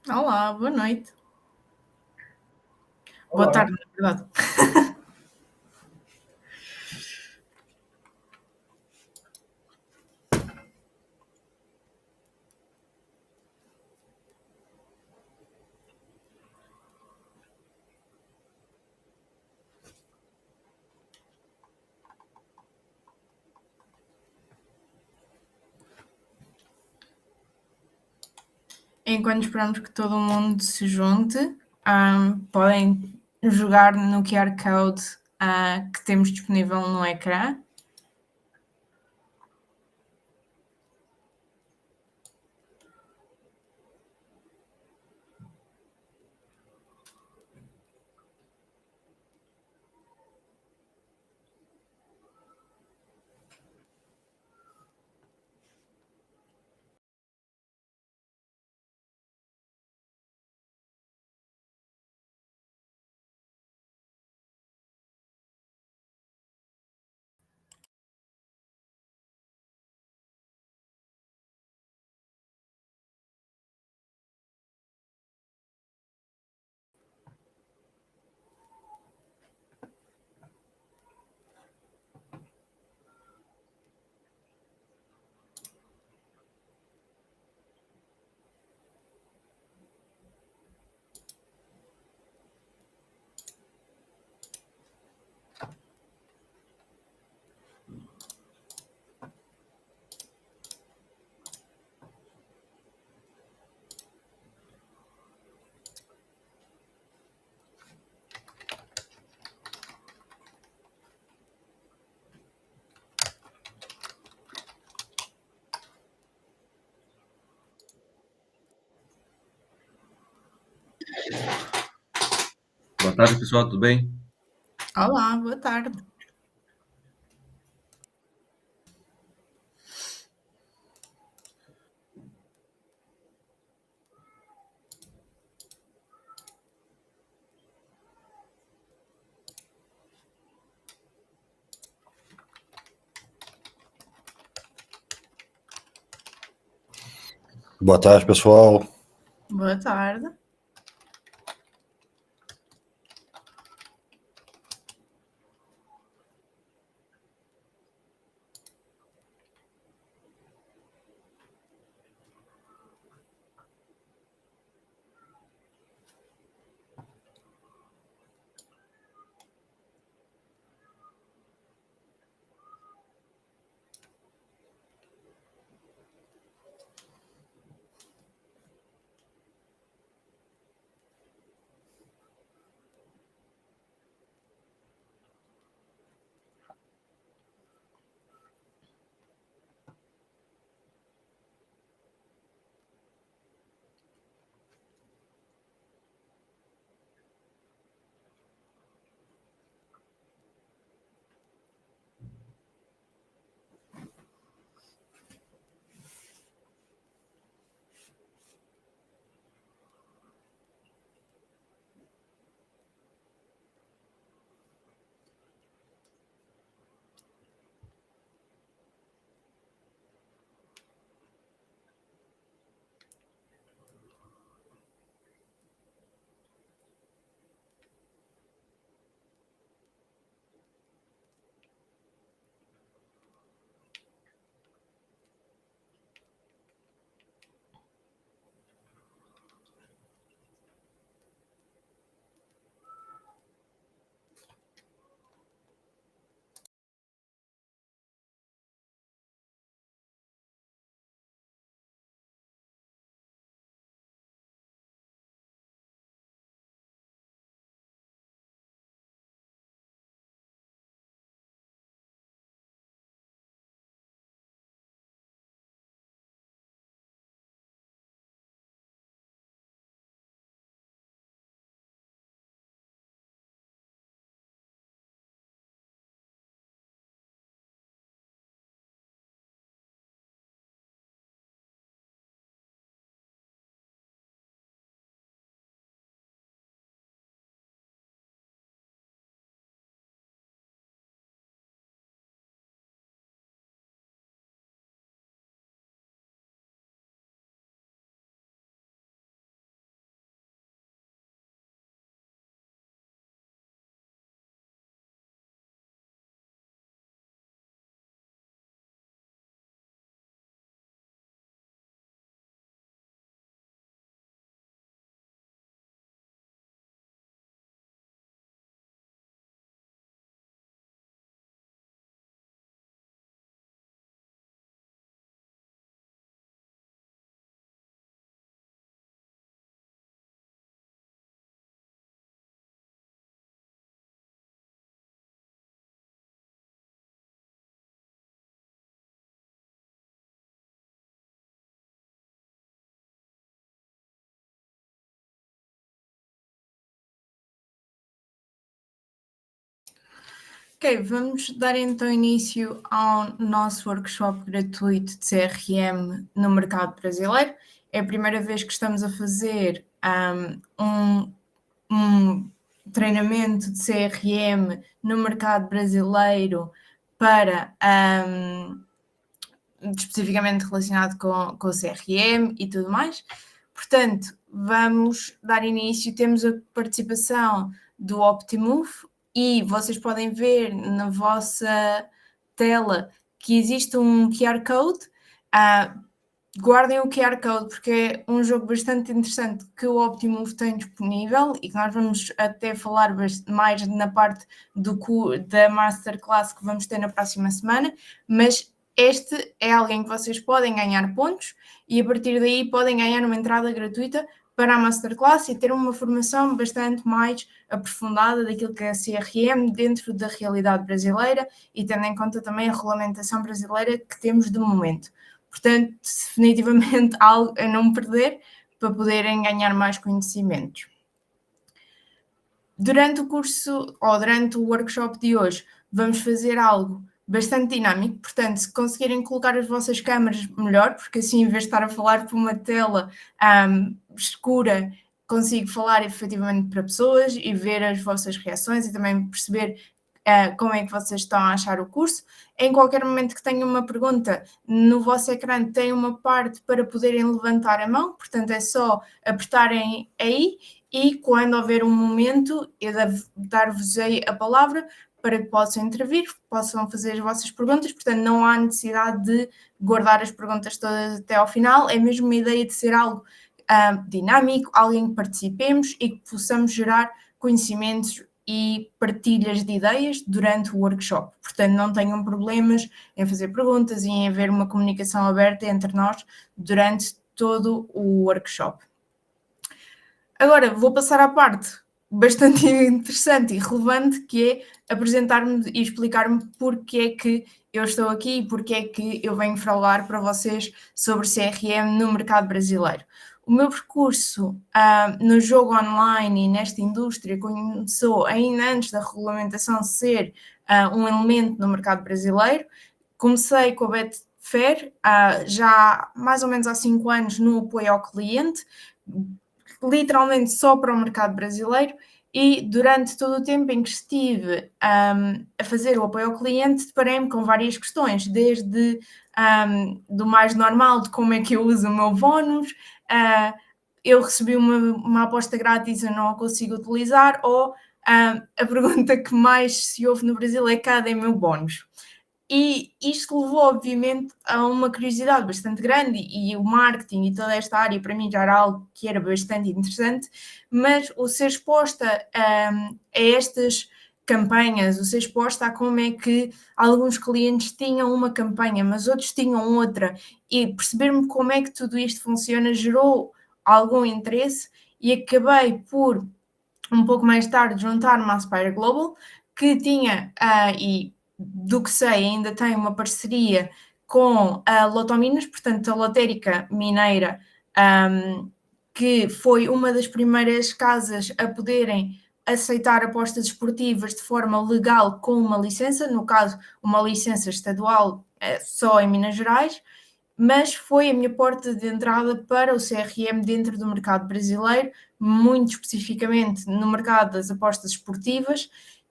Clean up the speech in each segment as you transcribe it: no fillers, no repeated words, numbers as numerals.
Olá, boa noite. Boa Olá, tarde, na verdade. Enquanto esperamos que todo mundo se junte, podem jogar no QR Code que temos disponível no ecrã. boa tarde pessoal, tudo bem? Olá, boa tarde. Boa tarde, pessoal. Boa tarde. Ok, vamos dar então início ao nosso workshop gratuito de CRM no mercado brasileiro. É a primeira vez que estamos a fazer um treinamento de CRM no mercado brasileiro para especificamente relacionado com o CRM e tudo mais. Portanto, vamos dar início. Temos a participação do Optimove e vocês podem ver na vossa tela que existe um QR Code. Guardem o QR Code porque é um jogo bastante interessante que o Optimove tem disponível e que nós vamos até falar mais na parte da Masterclass que vamos ter na próxima semana, mas este é alguém que vocês podem ganhar pontos e a partir daí podem ganhar uma entrada gratuita para a Masterclass e ter uma formação bastante mais aprofundada daquilo que é a CRM dentro da realidade brasileira e tendo em conta também a regulamentação brasileira que temos de momento. Portanto, definitivamente algo a não perder para poderem ganhar mais conhecimentos. Durante o curso ou durante o workshop de hoje, vamos fazer algo bastante dinâmico, portanto, se conseguirem colocar as vossas câmaras melhor, porque assim, em vez de estar a falar por uma tela escura, consigo falar efetivamente para pessoas e ver as vossas reações e também perceber como é que vocês estão a achar o curso. Em qualquer momento que tenham uma pergunta, no vosso ecrã tem uma parte para poderem levantar a mão, portanto é só apertarem aí e quando houver um momento eu devo dar-vos aí a palavra para que possam intervir, possam fazer as vossas perguntas, portanto não há necessidade de guardar as perguntas todas até ao final, é mesmo uma ideia de ser algo dinâmico, alguém que participemos e que possamos gerar conhecimentos e partilhas de ideias durante o workshop. Portanto, não tenham problemas em fazer perguntas e em haver uma comunicação aberta entre nós durante todo o workshop. Agora, vou passar à parte bastante interessante e relevante, que é apresentar-me e explicar-me porque é que eu estou aqui e porque é que eu venho falar para vocês sobre CRM no mercado brasileiro. O meu percurso no jogo online e nesta indústria começou ainda antes da regulamentação ser um elemento no mercado brasileiro. Comecei com a Betfair já há mais ou menos há 5 anos no apoio ao cliente, literalmente só para o mercado brasileiro, e durante todo o tempo em que estive a fazer o apoio ao cliente, deparei-me com várias questões, desde do mais normal, de como é que eu uso o meu bónus, eu recebi uma aposta grátis, eu não a consigo utilizar, ou a pergunta que mais se ouve no Brasil é: cadê meu bónus? E isto levou, obviamente, a uma curiosidade bastante grande e o marketing e toda esta área para mim já era algo que era bastante interessante, mas o ser exposta a estas campanhas, o ser exposta a como é que alguns clientes tinham uma campanha, mas outros tinham outra, e perceber-me como é que tudo isto funciona gerou algum interesse e acabei por, um pouco mais tarde, juntar-me à Aspire Global, que tinha, e do que sei, ainda tem uma parceria com a Lotominas, portanto a lotérica mineira, que foi uma das primeiras casas a poderem aceitar apostas esportivas de forma legal com uma licença, no caso uma licença estadual só em Minas Gerais, mas foi a minha porta de entrada para o CRM dentro do mercado brasileiro, muito especificamente no mercado das apostas esportivas,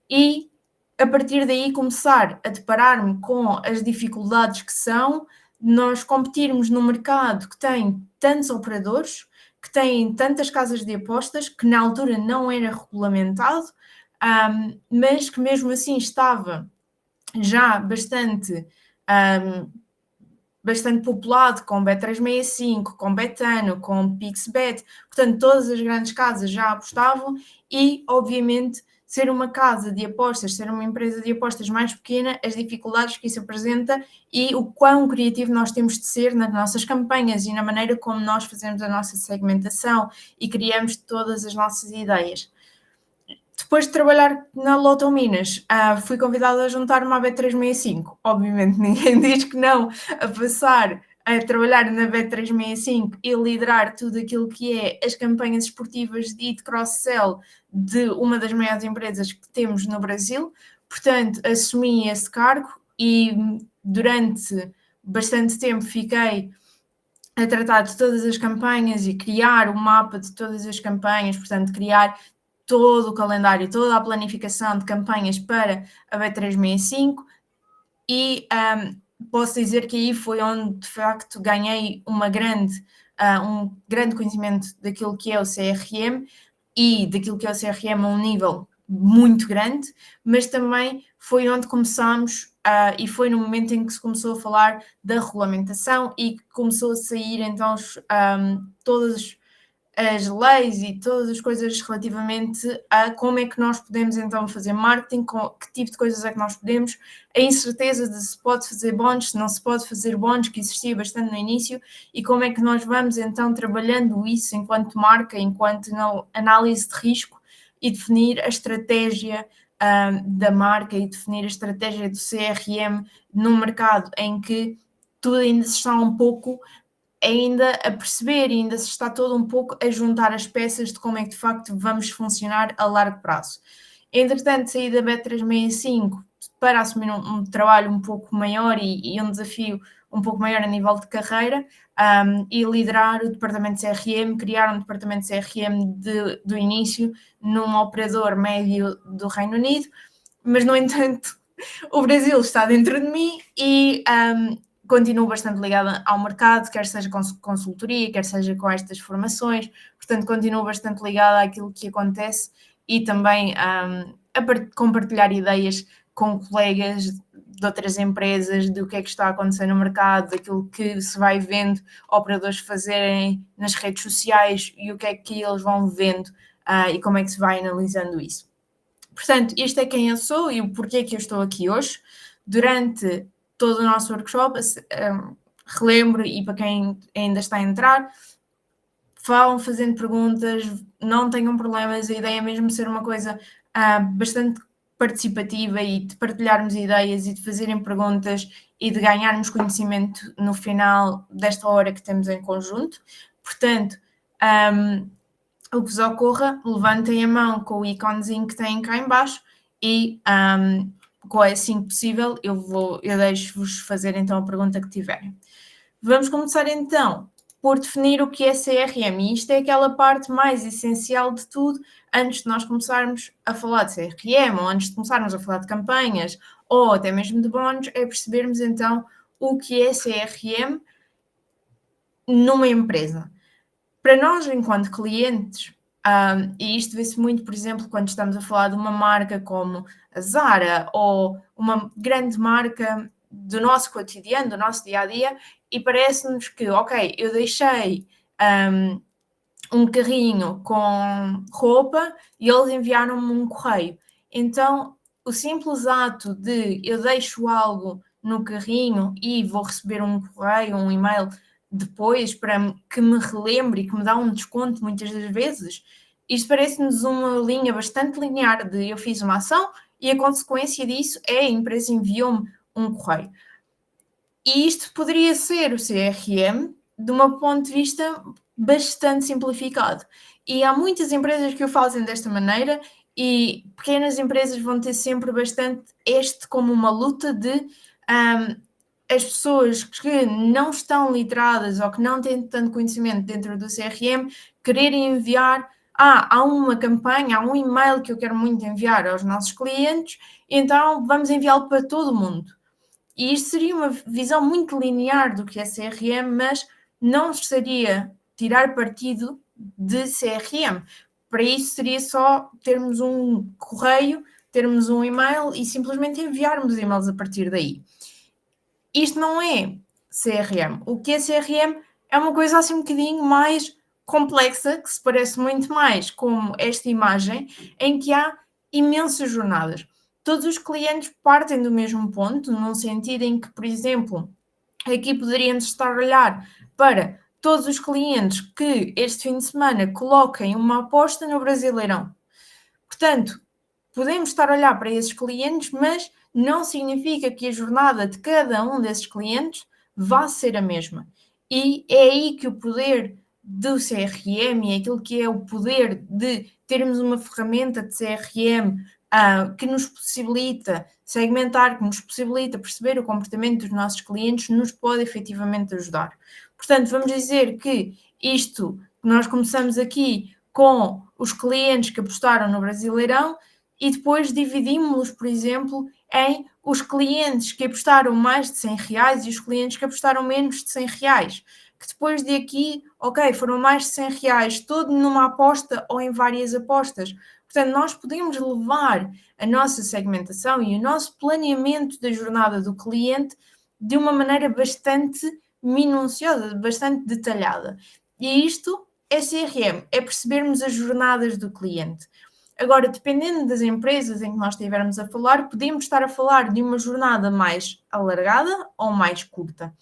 e a partir daí começar a deparar-me com as dificuldades que são nós competirmos num mercado que tem tantos operadores, que tem tantas casas de apostas, que na altura não era regulamentado, mas que mesmo assim estava já bastante populado com Bet365, com Betano, com Pixbet, portanto todas as grandes casas já apostavam e, obviamente, ser uma casa de apostas, ser uma empresa de apostas mais pequena, as dificuldades que isso apresenta e o quão criativo nós temos de ser nas nossas campanhas e na maneira como nós fazemos a nossa segmentação e criamos todas as nossas ideias. Depois de trabalhar na Lotominas, fui convidada a juntar-me à Bet365. Obviamente ninguém diz que não a passar a trabalhar na Bet365 e liderar tudo aquilo que é as campanhas esportivas de cross-sell de uma das maiores empresas que temos no Brasil. Portanto, assumi esse cargo e durante bastante tempo fiquei a tratar de todas as campanhas e criar um mapa de todas as campanhas, portanto, criar todo o calendário, toda a planificação de campanhas para a Bet365 e posso dizer que aí foi onde, de facto, ganhei um grande conhecimento daquilo que é o CRM e daquilo que é o CRM a um nível muito grande, mas também foi onde começámos e foi no momento em que se começou a falar da regulamentação e que começou a sair então todas as leis e todas as coisas relativamente a como é que nós podemos então fazer marketing, que tipo de coisas é que nós podemos, a incerteza de se pode fazer bons, se não se pode fazer bons, que existia bastante no início, e como é que nós vamos então trabalhando isso enquanto marca, enquanto análise de risco e definir a estratégia da marca e definir a estratégia do CRM num mercado em que tudo ainda se está um pouco ainda a perceber e ainda se está todo um pouco a juntar as peças de como é que de facto vamos funcionar a largo prazo. Entretanto, saí da Bet365 para assumir um trabalho um pouco maior e um desafio um pouco maior a nível de carreira e liderar o departamento de CRM, criar um departamento de CRM do início num operador médio do Reino Unido, mas no entanto o Brasil está dentro de mim e continuo bastante ligada ao mercado, quer seja com consultoria, quer seja com estas formações, portanto continuo bastante ligada àquilo que acontece e também a compartilhar ideias com colegas de outras empresas, do que é que está a acontecer no mercado, daquilo que se vai vendo operadores fazerem nas redes sociais e o que é que eles vão vendo e como é que se vai analisando isso. Portanto, isto é quem eu sou e o porquê que eu estou aqui hoje. Durante todo o nosso workshop, relembro, e para quem ainda está a entrar, vão fazendo perguntas, não tenham problemas, a ideia é mesmo ser uma coisa bastante participativa e de partilharmos ideias e de fazerem perguntas e de ganharmos conhecimento no final desta hora que temos em conjunto. Portanto, o que vos ocorra, levantem a mão com o íconezinho que têm cá em baixo e assim que possível eu deixo-vos fazer então a pergunta que tiverem. Vamos começar então por definir o que é CRM, e isto é aquela parte mais essencial de tudo antes de nós começarmos a falar de CRM, ou antes de começarmos a falar de campanhas, ou até mesmo de bónus, é percebermos então o que é CRM numa empresa. Para nós, enquanto clientes, e isto vê-se muito, por exemplo, quando estamos a falar de uma marca como a Zara ou uma grande marca do nosso cotidiano, do nosso dia-a-dia, e parece-nos que, ok, eu deixei um carrinho com roupa e eles enviaram-me um correio. Então, o simples ato de eu deixo algo no carrinho e vou receber um correio, um e-mail depois para que me relembre e que me dá um desconto muitas das vezes, isto parece-nos uma linha bastante linear de eu fiz uma ação e a consequência disso é a empresa enviou-me um correio. E isto poderia ser o CRM de um ponto de vista bastante simplificado. E há muitas empresas que o fazem desta maneira e pequenas empresas vão ter sempre bastante como uma luta de as pessoas que não estão literadas ou que não têm tanto conhecimento dentro do CRM quererem enviar, há uma campanha, há um e-mail que eu quero muito enviar aos nossos clientes, então vamos enviá-lo para todo mundo. E isto seria uma visão muito linear do que é CRM, mas não seria tirar partido de CRM. Para isso seria só termos um correio, termos um e-mail e simplesmente enviarmos e-mails a partir daí. Isto não é CRM. O que é CRM é uma coisa assim um bocadinho mais complexa, que se parece muito mais com esta imagem, em que há imensas jornadas. Todos os clientes partem do mesmo ponto, num sentido em que, por exemplo, aqui poderíamos estar a olhar para todos os clientes que este fim de semana coloquem uma aposta no Brasileirão. Portanto, podemos estar a olhar para esses clientes, mas não significa que a jornada de cada um desses clientes vá ser a mesma. E é aí que o poder do CRM e aquilo que é o poder de termos uma ferramenta de CRM que nos possibilita segmentar, que nos possibilita perceber o comportamento dos nossos clientes, nos pode efetivamente ajudar. Portanto, vamos dizer que isto, nós começamos aqui com os clientes que apostaram no Brasileirão e depois dividimos-los, por exemplo, em os clientes que apostaram mais de R$100 e os clientes que apostaram menos de R$100, que depois de aqui, ok, foram mais de R$100, todo numa aposta ou em várias apostas. Portanto, nós podemos levar a nossa segmentação e o nosso planeamento da jornada do cliente de uma maneira bastante minuciosa, bastante detalhada. E isto é CRM, é percebermos as jornadas do cliente. Agora, dependendo das empresas em que nós estivermos a falar, podemos estar a falar de uma jornada mais alargada ou mais curta.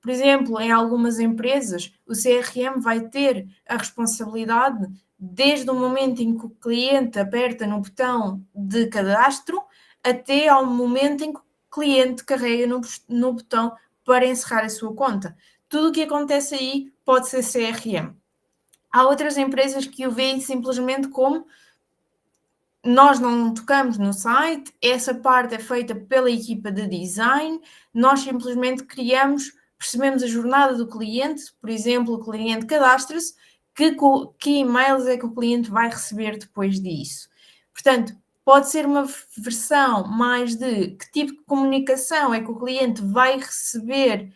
Por exemplo, em algumas empresas, o CRM vai ter a responsabilidade desde o momento em que o cliente aperta no botão de cadastro até ao momento em que o cliente carrega no botão para encerrar a sua conta. Tudo o que acontece aí pode ser CRM. Há outras empresas que o veem simplesmente como nós não tocamos no site, essa parte é feita pela equipa de design, nós simplesmente percebemos a jornada do cliente, por exemplo, o cliente cadastra-se, que e-mails é que o cliente vai receber depois disso. Portanto, pode ser uma versão mais de que tipo de comunicação é que o cliente vai receber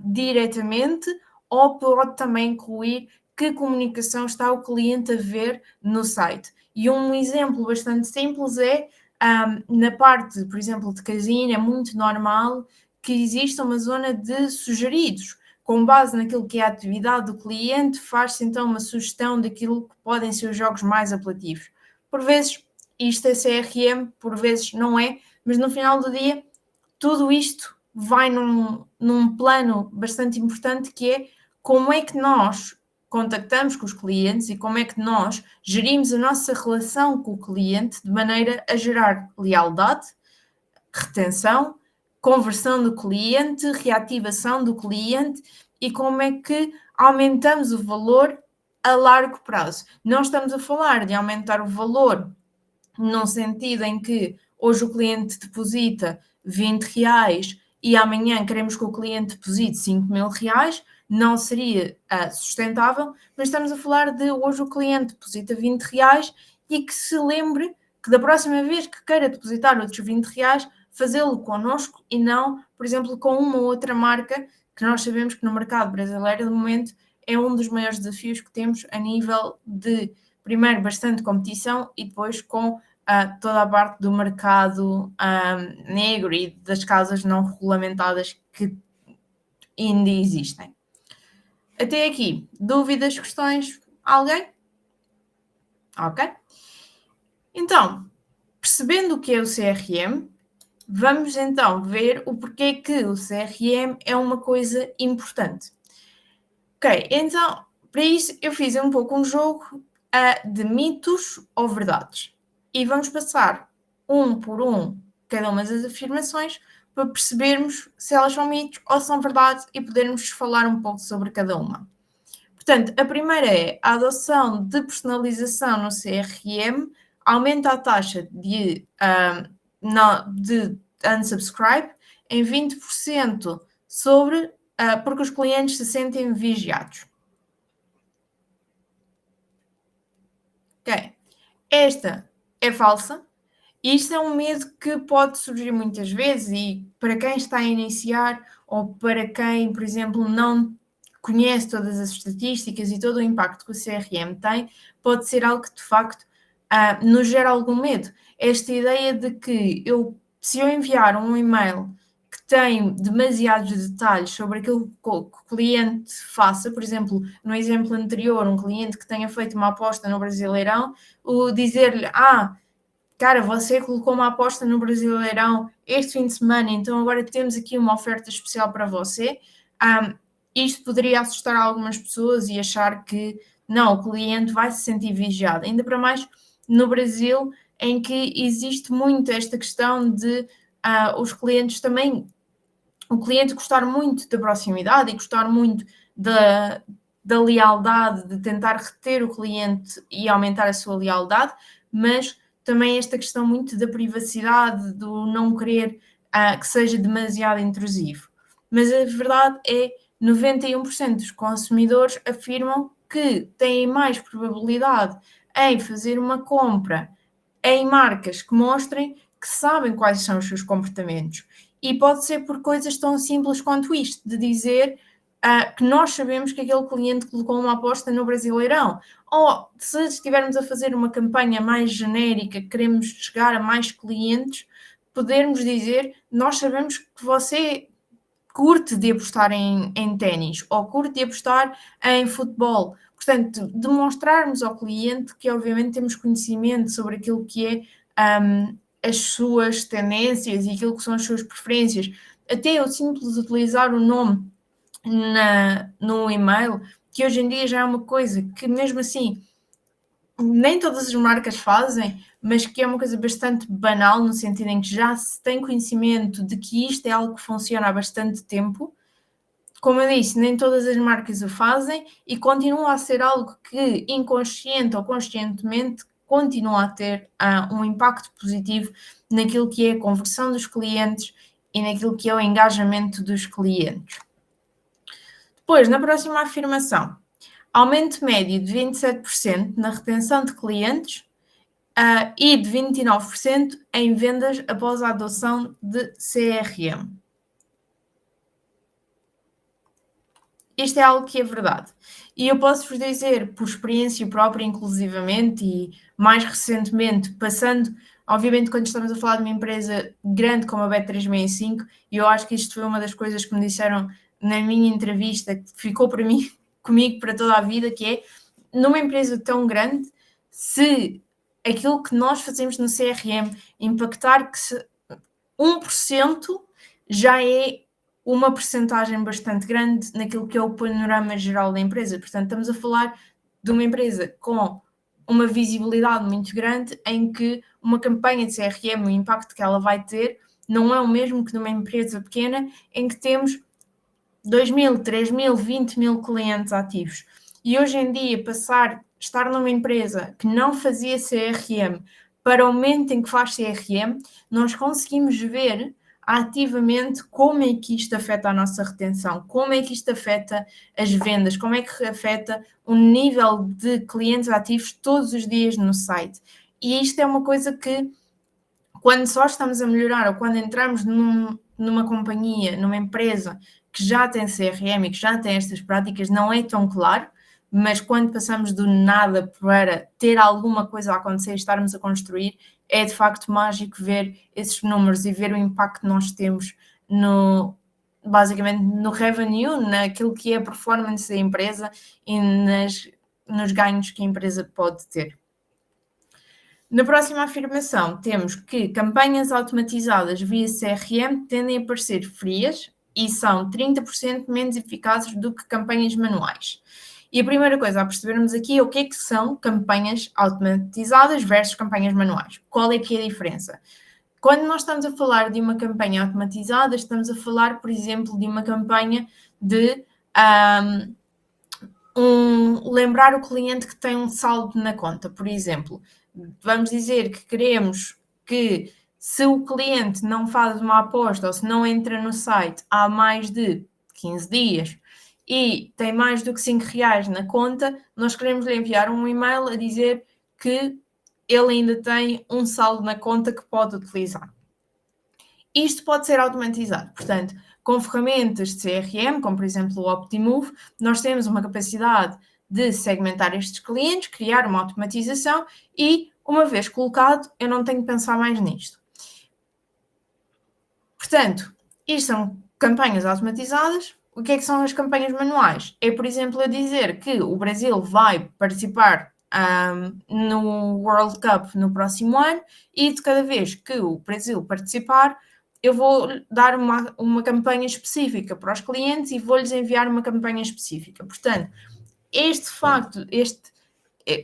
diretamente, ou pode também incluir que comunicação está o cliente a ver no site. E um exemplo bastante simples é, na parte, por exemplo, de casino, é muito normal que exista uma zona de sugeridos. Com base naquilo que é a atividade do cliente, faz-se então uma sugestão daquilo que podem ser os jogos mais apelativos. Por vezes isto é CRM, por vezes não é, mas no final do dia tudo isto vai num plano bastante importante, que é como é que nós contactamos com os clientes e como é que nós gerimos a nossa relação com o cliente de maneira a gerar lealdade, retenção, conversão do cliente, reativação do cliente e como é que aumentamos o valor a largo prazo. Não estamos a falar de aumentar o valor num sentido em que hoje o cliente deposita R$20 e amanhã queremos que o cliente deposite R$5.000, não seria sustentável, mas estamos a falar de hoje o cliente deposita R$20 e que se lembre que da próxima vez que queira depositar outros R$20, fazê-lo connosco e não, por exemplo, com uma outra marca que nós sabemos que no mercado brasileiro, de momento, é um dos maiores desafios que temos a nível de, primeiro, bastante competição e depois com toda a parte do mercado negro e das casas não regulamentadas que ainda existem. Até aqui, dúvidas, questões? Alguém? Ok. Então, percebendo o que é o CRM, vamos então ver o porquê que o CRM é uma coisa importante. Ok, então, para isso eu fiz um pouco um jogo de mitos ou verdades. E vamos passar um por um cada uma das afirmações para percebermos se elas são mitos ou são verdades e podermos falar um pouco sobre cada uma. Portanto, a primeira é a adoção de personalização no CRM aumenta a taxa de unsubscribe em 20% porque os clientes se sentem vigiados. Ok. Esta é falsa. Isto é um medo que pode surgir muitas vezes e para quem está a iniciar ou para quem, por exemplo, não conhece todas as estatísticas e todo o impacto que o CRM tem, pode ser algo que de facto nos gera algum medo. Esta ideia de que se eu enviar um e-mail que tem demasiados detalhes sobre aquilo que o cliente faça, por exemplo, no exemplo anterior, um cliente que tenha feito uma aposta no Brasileirão, o dizer-lhe, cara, você colocou uma aposta no Brasileirão este fim de semana, então agora temos aqui uma oferta especial para você. Isto poderia assustar algumas pessoas e achar que não, o cliente vai se sentir vigiado. Ainda para mais no Brasil, em que existe muito esta questão de os clientes também, o cliente gostar muito da proximidade e gostar muito da lealdade, de tentar reter o cliente e aumentar a sua lealdade, mas também esta questão muito da privacidade, do não querer que seja demasiado intrusivo. Mas a verdade é 91% dos consumidores afirmam que têm mais probabilidade em fazer uma compra em marcas que mostrem que sabem quais são os seus comportamentos. E pode ser por coisas tão simples quanto isto, de dizer que nós sabemos que aquele cliente colocou uma aposta no Brasileirão. Ou se estivermos a fazer uma campanha mais genérica, queremos chegar a mais clientes, podermos dizer, nós sabemos que você curte de apostar em ténis ou curte de apostar em futebol. Portanto, demonstrarmos ao cliente que obviamente temos conhecimento sobre aquilo que é as suas tendências e aquilo que são as suas preferências. Até o simples utilizar o nome no e-mail, que hoje em dia já é uma coisa que mesmo assim nem todas as marcas fazem, mas que é uma coisa bastante banal, no sentido em que já se tem conhecimento de que isto é algo que funciona há bastante tempo. Como eu disse, nem todas as marcas o fazem e continua a ser algo que, inconsciente ou conscientemente, continua a ter um impacto positivo naquilo que é a conversão dos clientes e naquilo que é o engajamento dos clientes. Depois, na próxima afirmação, aumento médio de 27% na retenção de clientes e de 29% em vendas após a adoção de CRM. Isto é algo que é verdade. E eu posso-vos dizer, por experiência própria, inclusivamente, e mais recentemente, passando, obviamente, quando estamos a falar de uma empresa grande como a Bet365, e eu acho que isto foi uma das coisas que me disseram na minha entrevista, que ficou para mim, comigo para toda a vida, que é, numa empresa tão grande, se aquilo que nós fazemos no CRM impactar que 1% já é uma percentagem bastante grande naquilo que é o panorama geral da empresa. Portanto, estamos a falar de uma empresa com uma visibilidade muito grande em que uma campanha de CRM, o impacto que ela vai ter, não é o mesmo que numa empresa pequena em que temos 2.000, 3.000, 20.000 clientes ativos. E hoje em dia, estar numa empresa que não fazia CRM para o momento em que faz CRM, nós conseguimos ver ativamente como é que isto afeta a nossa retenção, como é que isto afeta as vendas, como é que afeta o nível de clientes ativos todos os dias no site. E isto é uma coisa que, quando só estamos a melhorar ou quando entramos numa companhia, numa empresa que já tem CRM e que já tem estas práticas, não é tão claro, mas quando passamos do nada para ter alguma coisa a acontecer, estarmos a construir, é de facto mágico ver esses números e ver o impacto que nós temos basicamente no revenue, naquilo que é a performance da empresa e nos ganhos que a empresa pode ter. Na próxima afirmação, temos que campanhas automatizadas via CRM tendem a parecer frias e são 30% menos eficazes do que campanhas manuais. E a primeira coisa a percebermos aqui é o que é que são campanhas automatizadas versus campanhas manuais. Qual é que é a diferença? Quando nós estamos a falar de uma campanha automatizada, estamos a falar, por exemplo, de uma campanha de lembrar o cliente que tem um saldo na conta, por exemplo. Vamos dizer que queremos que, se o cliente não faz uma aposta ou se não entra no site há mais de 15 dias e tem mais do que 5 reais na conta, nós queremos lhe enviar um e-mail a dizer que ele ainda tem um saldo na conta que pode utilizar. Isto pode ser automatizado, portanto, com ferramentas de CRM, como por exemplo o Optimove, nós temos uma capacidade de segmentar estes clientes, criar uma automatização e, uma vez colocado, eu não tenho que pensar mais nisto. Portanto, isto são campanhas automatizadas. O que é que são as campanhas manuais? É, por exemplo, eu dizer que o Brasil vai participar no World Cup no próximo ano e de cada vez que o Brasil participar, eu vou dar uma campanha específica para os clientes e vou-lhes enviar uma campanha específica. Portanto,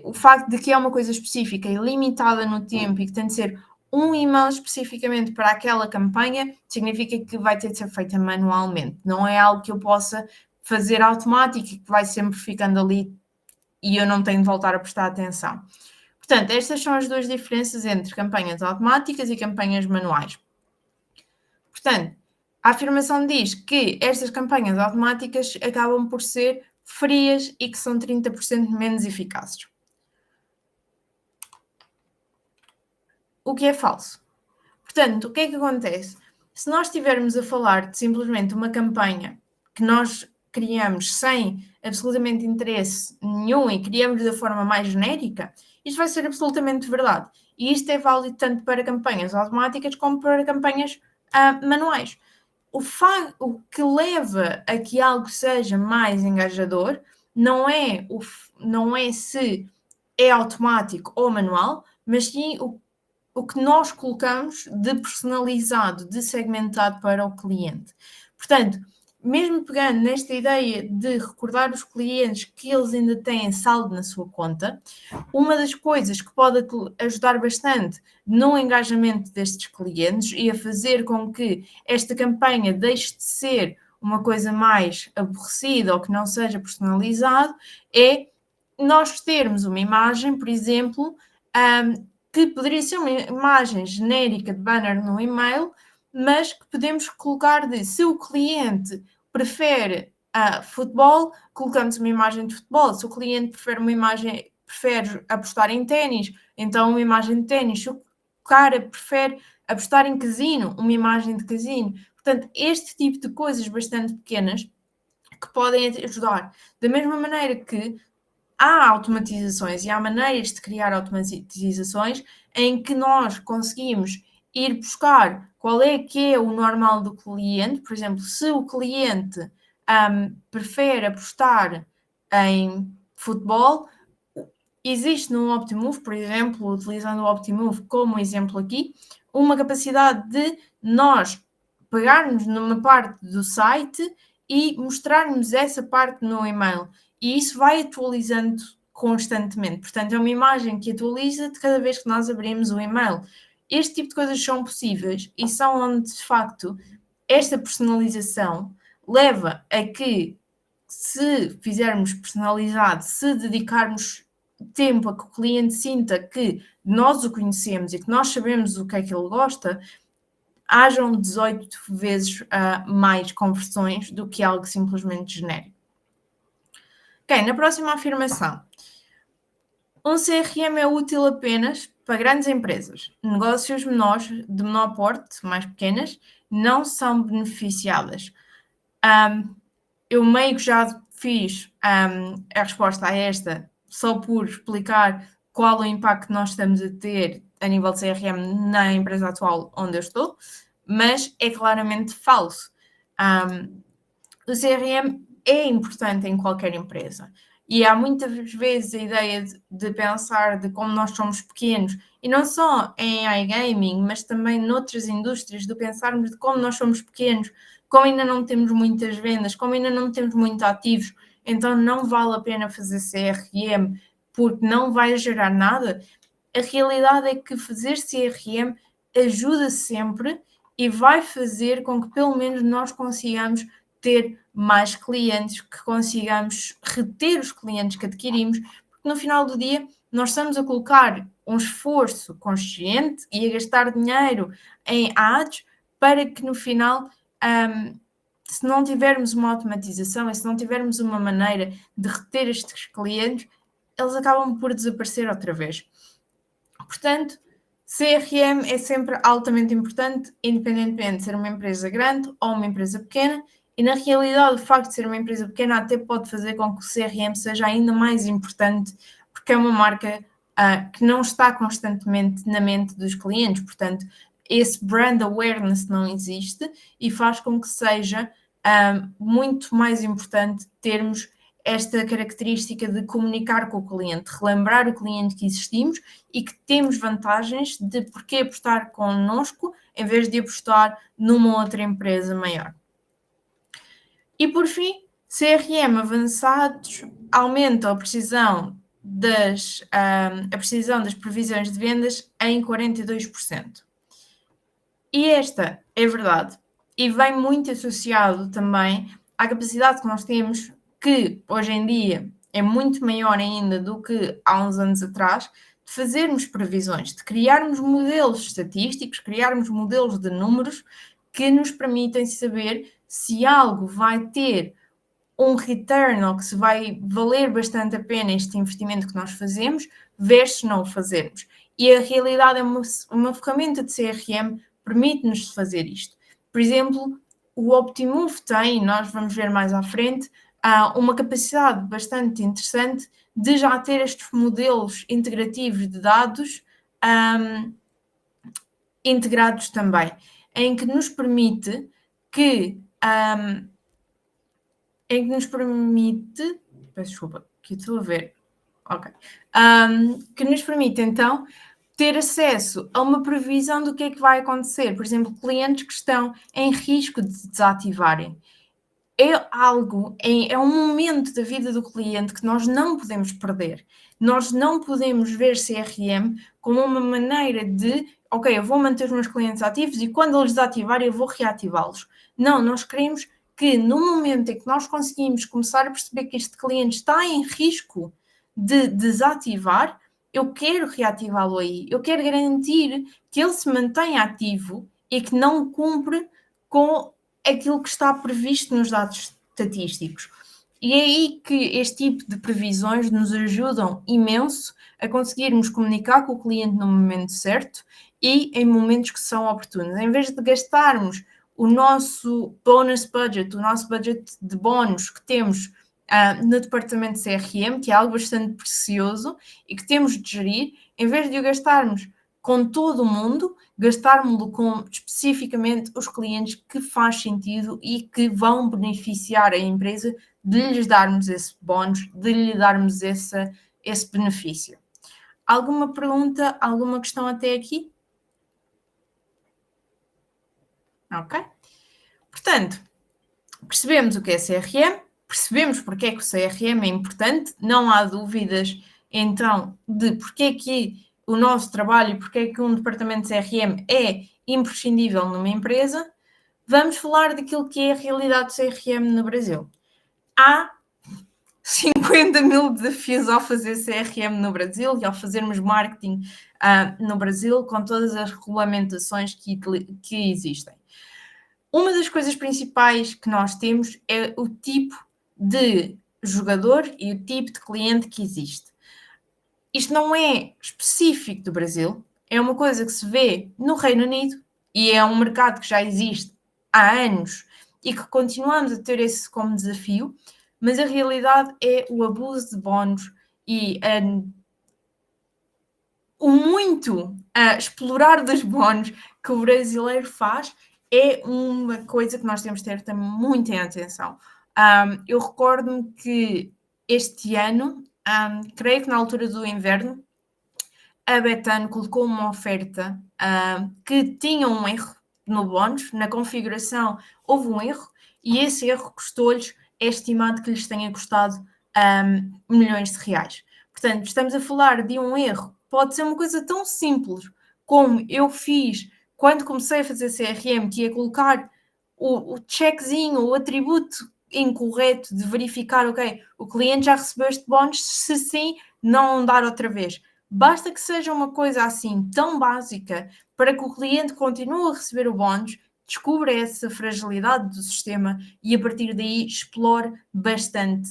o facto de que é uma coisa específica e limitada no tempo e que tem de ser um e-mail especificamente para aquela campanha, significa que vai ter de ser feita manualmente. Não é algo que eu possa fazer automático e que vai sempre ficando ali e eu não tenho de voltar a prestar atenção. Portanto, estas são as duas diferenças entre campanhas automáticas e campanhas manuais. Portanto, a afirmação diz que estas campanhas automáticas acabam por ser frias e que são 30% menos eficazes. O que é falso. Portanto, o que é que acontece? Se nós estivermos a falar de simplesmente uma campanha que nós criamos sem absolutamente interesse nenhum e criamos da forma mais genérica, isto vai ser absolutamente verdade. E isto é válido tanto para campanhas automáticas como para campanhas manuais. O que leva a que algo seja mais engajador não é se é automático ou manual, mas sim o que nós colocamos de personalizado, de segmentado para o cliente. Portanto, mesmo pegando nesta ideia de recordar os clientes que eles ainda têm saldo na sua conta, uma das coisas que pode ajudar bastante no engajamento destes clientes e a fazer com que esta campanha deixe de ser uma coisa mais aborrecida ou que não seja personalizado, é nós termos uma imagem, por exemplo, que poderia ser uma imagem genérica de banner no e-mail, mas que podemos colocar de se o cliente prefere futebol, colocamos uma imagem de futebol. Se o cliente prefere apostar em ténis, então uma imagem de ténis. Se o cara prefere apostar em casino, uma imagem de casino. Portanto, este tipo de coisas bastante pequenas que podem ajudar. Da mesma maneira que há automatizações e há maneiras de criar automatizações em que nós conseguimos ir buscar qual é que é o normal do cliente. Por exemplo, se o cliente prefere apostar em futebol, existe no Optimove, por exemplo, utilizando o Optimove como exemplo aqui, uma capacidade de nós pegarmos numa parte do site e mostrarmos essa parte no e-mail. E isso vai atualizando constantemente. Portanto, é uma imagem que atualiza de cada vez que nós abrimos o e-mail. Este tipo de coisas são possíveis e são onde, de facto, esta personalização leva a que, se fizermos personalizado, se dedicarmos tempo a que o cliente sinta que nós o conhecemos e que nós sabemos o que é que ele gosta, hajam 18 vezes mais conversões do que algo simplesmente genérico. Ok, na próxima afirmação. Um CRM é útil apenas para grandes empresas. Negócios menores, de menor porte, mais pequenas, não são beneficiadas. Eu meio que já fiz a resposta a esta só por explicar qual o impacto que nós estamos a ter a nível de CRM na empresa atual onde eu estou, mas é claramente falso. O CRM é importante em qualquer empresa e há muitas vezes a ideia de pensar de como nós somos pequenos, e não só em iGaming, mas também noutras indústrias, de pensarmos de como nós somos pequenos, como ainda não temos muitas vendas, como ainda não temos muitos ativos, então não vale a pena fazer CRM porque não vai gerar nada. A realidade é que fazer CRM ajuda sempre e vai fazer com que pelo menos nós consigamos ter mais clientes, que consigamos reter os clientes que adquirimos, porque no final do dia nós estamos a colocar um esforço consciente e a gastar dinheiro em ads para que no final, se não tivermos uma automatização e se não tivermos uma maneira de reter estes clientes, eles acabam por desaparecer outra vez. Portanto, CRM é sempre altamente importante, independentemente de ser uma empresa grande ou uma empresa pequena, e na realidade o facto de ser uma empresa pequena até pode fazer com que o CRM seja ainda mais importante, porque é uma marca que não está constantemente na mente dos clientes. Portanto, esse brand awareness não existe e faz com que seja muito mais importante termos esta característica de comunicar com o cliente, relembrar o cliente que existimos e que temos vantagens de porque apostar connosco em vez de apostar numa outra empresa maior. E por fim, CRM avançados aumentam a precisão das previsões de vendas em 42%. E esta é verdade e vem muito associado também à capacidade que nós temos, que hoje em dia é muito maior ainda do que há uns anos atrás, de fazermos previsões, de criarmos modelos estatísticos, criarmos modelos de números que nos permitem saber se algo vai ter um return ou que se vai valer bastante a pena este investimento que nós fazemos versus não o fazermos. E a realidade é uma ferramenta de CRM permite-nos fazer isto. Por exemplo, o Optimove tem, nós vamos ver mais à frente, uma capacidade bastante interessante de já ter estes modelos integrativos de dados integrados também, em que nos permite que peço desculpa, que estou a ver, ok, que nos permite então ter acesso a uma previsão do que é que vai acontecer, por exemplo, clientes que estão em risco de desativarem. É um momento da vida do cliente que nós não podemos perder. Nós não podemos ver CRM como uma maneira de, ok, eu vou manter os meus clientes ativos e quando eles desativarem eu vou reativá-los. Não, nós queremos que no momento em que nós conseguimos começar a perceber que este cliente está em risco de desativar, eu quero reativá-lo aí. Eu quero garantir que ele se mantenha ativo e que não cumpre com aquilo que está previsto nos dados estatísticos. E é aí que este tipo de previsões nos ajudam imenso a conseguirmos comunicar com o cliente no momento certo e em momentos que são oportunos. Em vez de gastarmos o nosso bonus budget, o nosso budget de bónus que temos no departamento de CRM, que é algo bastante precioso e que temos de gerir, em vez de o gastarmos com todo o mundo, gastarmos-lo com especificamente os clientes que faz sentido e que vão beneficiar a empresa de lhes darmos esse bónus, de lhe darmos esse benefício. Alguma pergunta, alguma questão até aqui? Ok? Portanto, percebemos o que é CRM, percebemos porque é que o CRM é importante, não há dúvidas então de porque é que o nosso trabalho e porque é que um departamento de CRM é imprescindível numa empresa. Vamos falar daquilo que é a realidade do CRM no Brasil. Há 50 mil desafios ao fazer CRM no Brasil e ao fazermos marketing no Brasil com todas as regulamentações que existem. Uma das coisas principais que nós temos é o tipo de jogador e o tipo de cliente que existe. Isto não é específico do Brasil, é uma coisa que se vê no Reino Unido e é um mercado que já existe há anos e que continuamos a ter esse como desafio, mas a realidade é o abuso de bónus e o muito explorar dos bónus que o brasileiro faz é uma coisa que nós temos de ter também muita atenção. Eu recordo-me que este ano, creio que na altura do inverno, a Betano colocou uma oferta que tinha um erro no bónus, na configuração houve um erro, e esse erro custou-lhes, é estimado que lhes tenha custado milhões de reais. Portanto, estamos a falar de um erro, pode ser uma coisa tão simples como eu fiz quando comecei a fazer CRM, que ia colocar o checkzinho, o atributo incorreto de verificar, ok, o cliente já recebeu este bónus, se sim, não dar outra vez. Basta que seja uma coisa assim tão básica para que o cliente continue a receber o bónus, descubra essa fragilidade do sistema e a partir daí explore bastante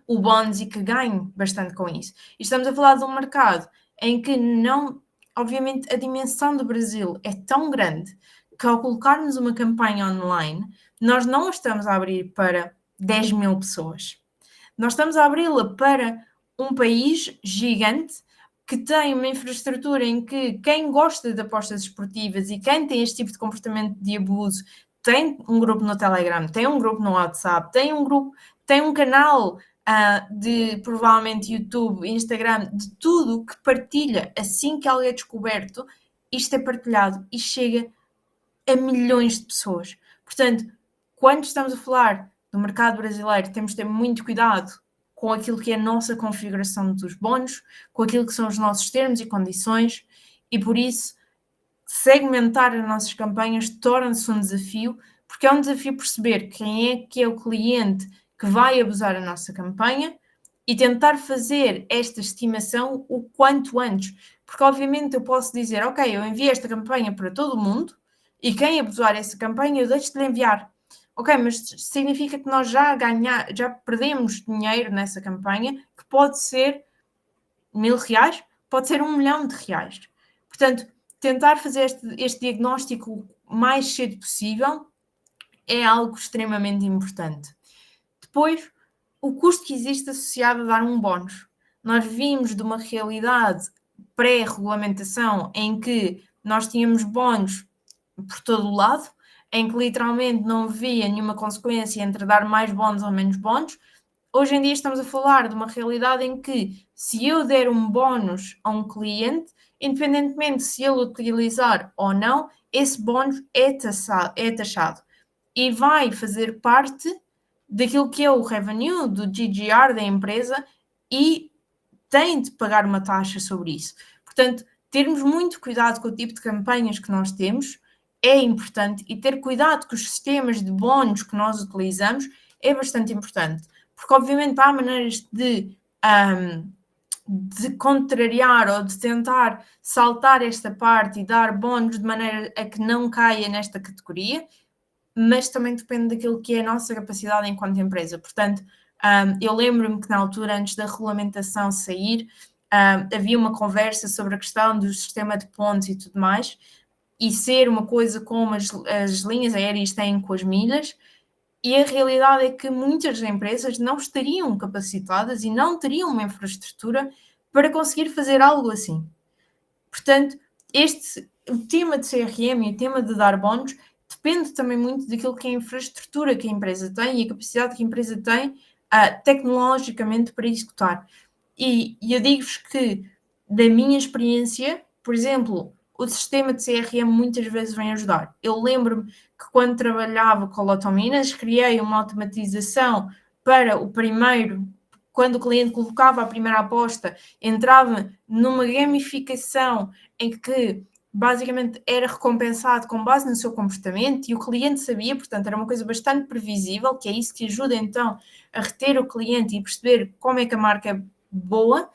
o bónus e que ganhe bastante com isso. E estamos a falar de um mercado em que não, obviamente a dimensão do Brasil é tão grande que ao colocarmos uma campanha online, nós não a estamos a abrir para 10 mil pessoas. Nós estamos a abri-la para um país gigante que tem uma infraestrutura em que quem gosta de apostas esportivas e quem tem este tipo de comportamento de abuso tem um grupo no Telegram, tem um grupo no WhatsApp, tem um canal de provavelmente YouTube, Instagram, de tudo que partilha assim que algo é descoberto, isto é partilhado e chega a milhões de pessoas. Portanto, quando estamos a falar do mercado brasileiro, temos de ter muito cuidado com aquilo que é a nossa configuração dos bónus, com aquilo que são os nossos termos e condições, e por isso segmentar as nossas campanhas torna-se um desafio, porque é um desafio perceber quem é que é o cliente que vai abusar a nossa campanha, e tentar fazer esta estimação o quanto antes, porque obviamente eu posso dizer, ok, eu enviei esta campanha para todo o mundo e quem abusar essa campanha eu deixo de lhe enviar. Ok, mas significa que nós já perdemos dinheiro nessa campanha, que pode ser R$1000, pode ser R$1.000.000. Portanto, tentar fazer este diagnóstico o mais cedo possível é algo extremamente importante. Depois, o custo que existe associado a dar um bónus. Nós vimos de uma realidade pré-regulamentação em que nós tínhamos bónus por todo o lado, em que literalmente não havia nenhuma consequência entre dar mais bónus ou menos bónus. Hoje em dia estamos a falar de uma realidade em que, se eu der um bónus a um cliente, independentemente se ele utilizar ou não, esse bónus é taxado e vai fazer parte daquilo que é o revenue, do GGR da empresa, e tem de pagar uma taxa sobre isso. Portanto, termos muito cuidado com o tipo de campanhas que nós temos é importante, e ter cuidado com os sistemas de bónus que nós utilizamos é bastante importante, porque obviamente há maneiras de contrariar ou de tentar saltar esta parte e dar bónus de maneira a que não caia nesta categoria, mas também depende daquilo que é a nossa capacidade enquanto empresa. Portanto, eu lembro-me que na altura, antes da regulamentação sair, havia uma conversa sobre a questão do sistema de pontos e tudo mais, e ser uma coisa como as linhas aéreas têm com as milhas, e a realidade é que muitas empresas não estariam capacitadas e não teriam uma infraestrutura para conseguir fazer algo assim. Portanto, o tema de CRM e o tema de dar bónus depende também muito daquilo que é a infraestrutura que a empresa tem e a capacidade que a empresa tem tecnologicamente para executar. E eu digo-vos que, da minha experiência, por exemplo, o sistema de CRM muitas vezes vem ajudar. Eu lembro-me que quando trabalhava com a Lotominas, criei uma automatização para o primeiro, quando o cliente colocava a primeira aposta, entrava numa gamificação em que basicamente era recompensado com base no seu comportamento, e o cliente sabia, portanto era uma coisa bastante previsível, que é isso que ajuda então a reter o cliente e perceber como é que a marca é boa.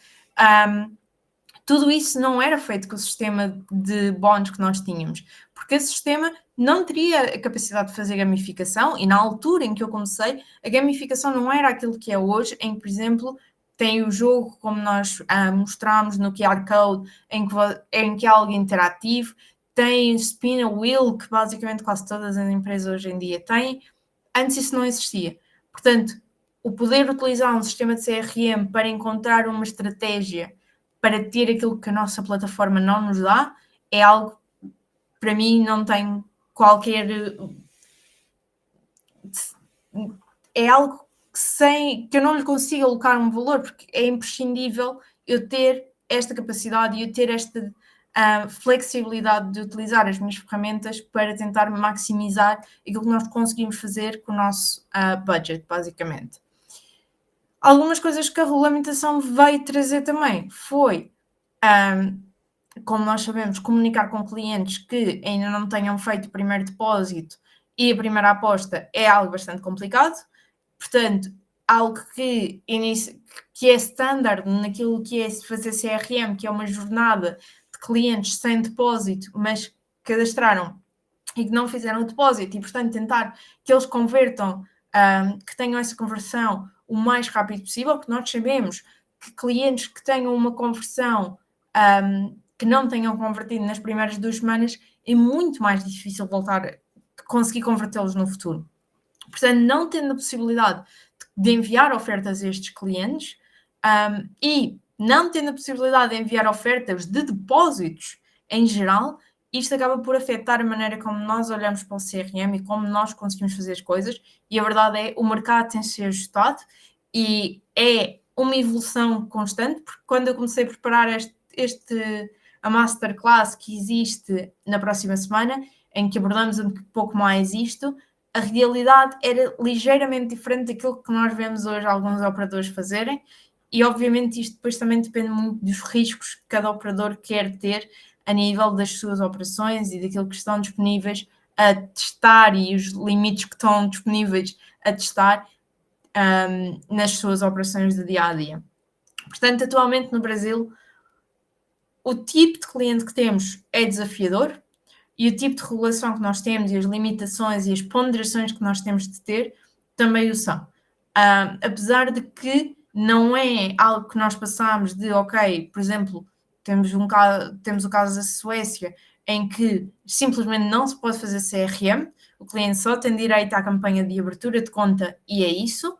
Tudo isso não era feito com o sistema de bónus que nós tínhamos, porque esse sistema não teria a capacidade de fazer gamificação, e na altura em que eu comecei, a gamificação não era aquilo que é hoje, em que, por exemplo, tem o jogo, como nós mostramos no QR Code, em que é algo interativo, tem o Spin a Wheel, que basicamente quase todas as empresas hoje em dia têm. Antes isso não existia. Portanto, o poder utilizar um sistema de CRM para encontrar uma estratégia para ter aquilo que a nossa plataforma não nos dá, é algo, para mim, não tem qualquer... É algo que eu não lhe consigo alocar um valor, porque é imprescindível eu ter esta capacidade e eu ter esta flexibilidade de utilizar as minhas ferramentas para tentar maximizar aquilo que nós conseguimos fazer com o nosso budget, basicamente. Algumas coisas que a regulamentação veio trazer também foi, como nós sabemos, comunicar com clientes que ainda não tenham feito o primeiro depósito e a primeira aposta é algo bastante complicado. Portanto, algo que é standard naquilo que é fazer CRM, que é uma jornada de clientes sem depósito, mas cadastraram e que não fizeram o depósito, e portanto tentar que eles convertam, que tenham essa conversão o mais rápido possível, porque nós sabemos que clientes que tenham uma conversão que não tenham convertido nas primeiras 2 semanas, é muito mais difícil conseguir convertê-los no futuro. Portanto, não tendo a possibilidade de enviar ofertas a estes clientes e não tendo a possibilidade de enviar ofertas de depósitos em geral, isto acaba por afetar a maneira como nós olhamos para o CRM e como nós conseguimos fazer as coisas, e a verdade é, o mercado tem de ser ajustado e é uma evolução constante, porque quando eu comecei a preparar a masterclass que existe na próxima semana, em que abordamos um pouco mais isto, a realidade era ligeiramente diferente daquilo que nós vemos hoje alguns operadores fazerem, e obviamente isto depois também depende muito dos riscos que cada operador quer ter a nível das suas operações e daquilo que estão disponíveis a testar e os limites que estão disponíveis a testar. nas suas operações de dia a dia. Portanto, atualmente no Brasil, o tipo de cliente que temos é desafiador e o tipo de regulação que nós temos e as limitações e as ponderações que nós temos de ter também o são. Apesar de que não é algo que nós passamos de, ok, por exemplo, temos o caso da Suécia, em que simplesmente não se pode fazer CRM, o cliente só tem direito à campanha de abertura de conta e é isso.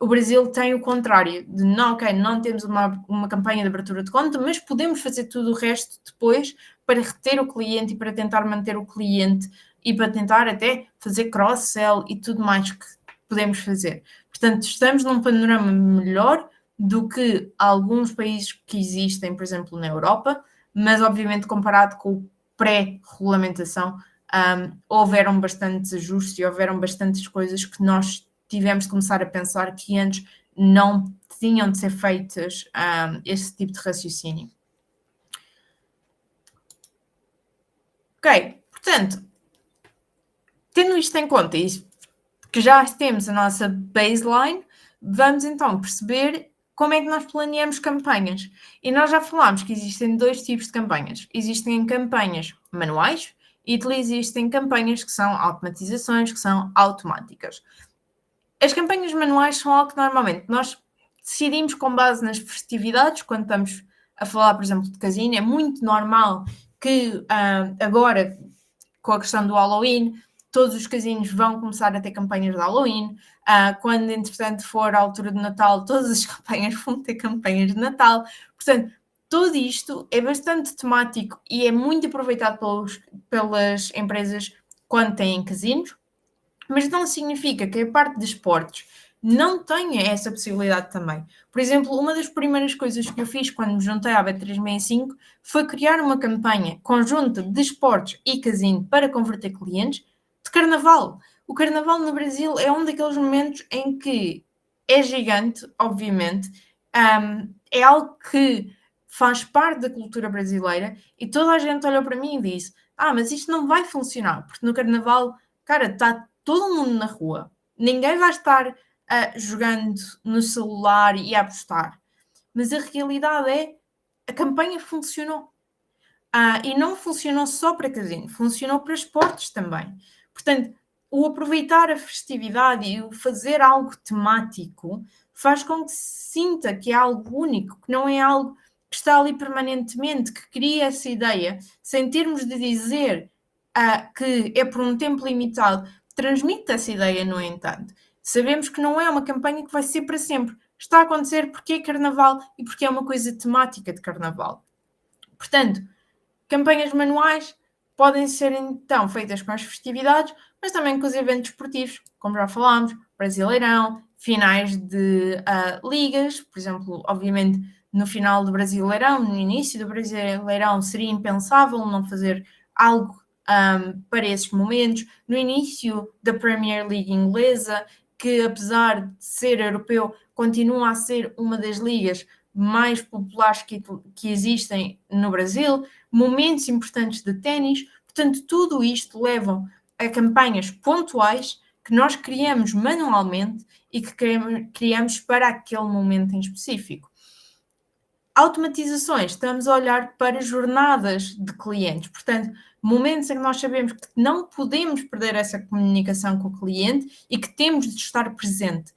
O Brasil tem o contrário, de não, ok, não temos uma campanha de abertura de conta, mas podemos fazer tudo o resto depois para reter o cliente e para tentar manter o cliente e para tentar até fazer cross-sell e tudo mais que podemos fazer. Portanto, estamos num panorama melhor do que alguns países que existem, por exemplo, na Europa, mas obviamente comparado com o pré-regulamentação, houveram bastantes ajustes e houveram bastantes coisas que nós tivemos de começar a pensar que antes não tinham de ser feitas esse tipo de raciocínio. Ok, portanto, tendo isto em conta e que já temos a nossa baseline, vamos então perceber como é que nós planeamos campanhas. E nós já falámos que existem dois tipos de campanhas. Existem campanhas manuais e existem campanhas que são automatizações, que são automáticas. As campanhas manuais são algo que normalmente nós decidimos com base nas festividades, quando estamos a falar, por exemplo, de casino. É muito normal que agora, com a questão do Halloween, todos os casinos vão começar a ter campanhas de Halloween. Quando, entretanto, for a altura de Natal, todas as campanhas vão ter campanhas de Natal. Portanto, tudo isto é bastante temático e é muito aproveitado pelas empresas quando têm casinos. Mas não significa que a parte de esportes não tenha essa possibilidade também. Por exemplo, uma das primeiras coisas que eu fiz quando me juntei à Bet365 foi criar uma campanha conjunta de esportes e casino para converter clientes de carnaval. O carnaval no Brasil é um daqueles momentos em que é gigante, obviamente, é algo que faz parte da cultura brasileira e toda a gente olhou para mim e disse: mas isto não vai funcionar, porque no carnaval, cara, está todo mundo na rua, ninguém vai estar jogando no celular e a apostar. Mas a realidade é, a campanha funcionou. E não funcionou só para casino, funcionou para esportes também. Portanto, o aproveitar a festividade e o fazer algo temático faz com que se sinta que é algo único, que não é algo que está ali permanentemente, que cria essa ideia, sem termos de dizer que é por um tempo limitado. Transmite essa ideia, no entanto. Sabemos que não é uma campanha que vai ser para sempre. Está a acontecer porque é carnaval e porque é uma coisa temática de carnaval. Portanto, campanhas manuais podem ser então feitas com as festividades, mas também com os eventos esportivos, como já falámos, Brasileirão, finais de ligas, por exemplo, obviamente no final do Brasileirão, no início do Brasileirão seria impensável não fazer algo para esses momentos. No início da Premier League inglesa, que apesar de ser europeu, continua a ser uma das ligas mais populares que existem no Brasil, momentos importantes de ténis. Portanto, tudo isto leva a campanhas pontuais que nós criamos manualmente e que criamos para aquele momento em específico. Automatizações, estamos a olhar para jornadas de clientes, portanto, momentos em que nós sabemos que não podemos perder essa comunicação com o cliente e que temos de estar presente.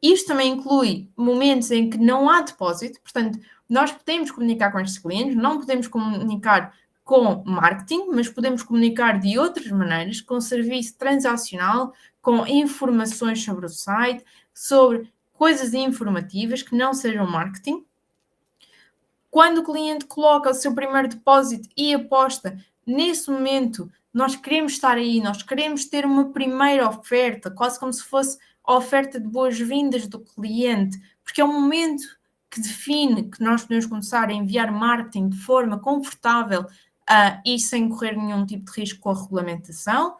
Isto também inclui momentos em que não há depósito, portanto, nós podemos comunicar com estes clientes, não podemos comunicar com marketing, mas podemos comunicar de outras maneiras, com serviço transacional, com informações sobre o site, sobre coisas informativas que não sejam marketing. Quando o cliente coloca o seu primeiro depósito e aposta, nesse momento nós queremos estar aí, nós queremos ter uma primeira oferta, quase como se fosse a oferta de boas-vindas do cliente, porque é um momento que define que nós podemos começar a enviar marketing de forma confortável e sem correr nenhum tipo de risco com a regulamentação.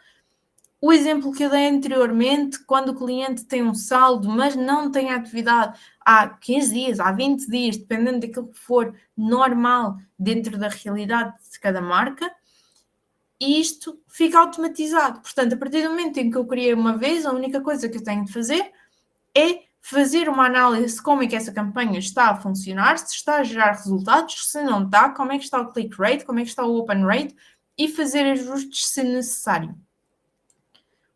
O exemplo que eu dei anteriormente, quando o cliente tem um saldo, mas não tem atividade há 15 dias, há 20 dias, dependendo daquilo que for normal dentro da realidade de cada marca, e isto fica automatizado. Portanto, a partir do momento em que eu criei uma vez, a única coisa que eu tenho de fazer é fazer uma análise de como é que essa campanha está a funcionar, se está a gerar resultados, se não está, como é que está o click rate, como é que está o open rate e fazer ajustes se necessário.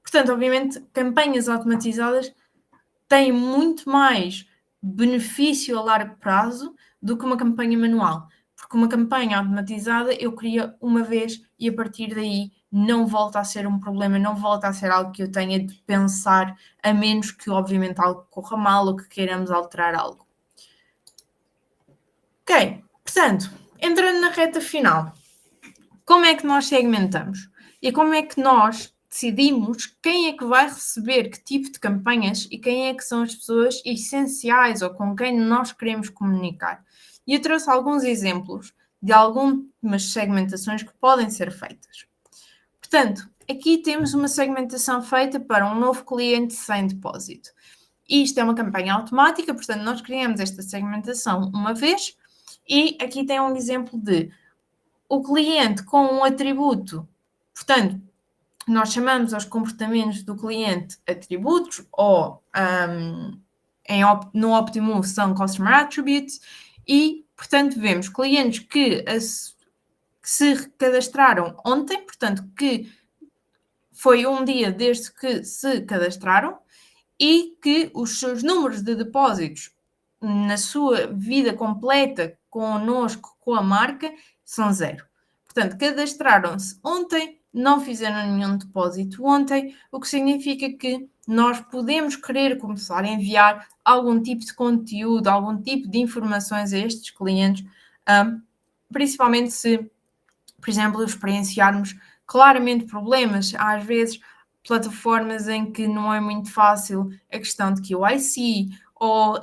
Portanto, obviamente, campanhas automatizadas têm muito mais benefício a largo prazo do que uma campanha manual. Porque uma campanha automatizada eu crio uma vez e a partir daí não volta a ser um problema, não volta a ser algo que eu tenha de pensar, a menos que obviamente algo corra mal ou que queiramos alterar algo. Ok, portanto, entrando na reta final, como é que nós segmentamos? E como é que nós decidimos quem é que vai receber que tipo de campanhas e quem é que são as pessoas essenciais ou com quem nós queremos comunicar? E eu trouxe alguns exemplos de algumas segmentações que podem ser feitas. Portanto, aqui temos uma segmentação feita para um novo cliente sem depósito. Isto é uma campanha automática, portanto, nós criamos esta segmentação uma vez e aqui tem um exemplo de o cliente com um atributo, portanto, nós chamamos aos comportamentos do cliente atributos ou no Optimum são Customer Attributes e, portanto, vemos clientes que se cadastraram ontem, portanto, que foi um dia desde que se cadastraram e que os seus números de depósitos na sua vida completa connosco, com a marca, são 0. Portanto, cadastraram-se ontem, não fizeram nenhum depósito ontem, o que significa que nós podemos querer começar a enviar algum tipo de conteúdo, algum tipo de informações a estes clientes, principalmente se, por exemplo, experienciarmos claramente problemas, às vezes plataformas em que não é muito fácil a questão de QIC ou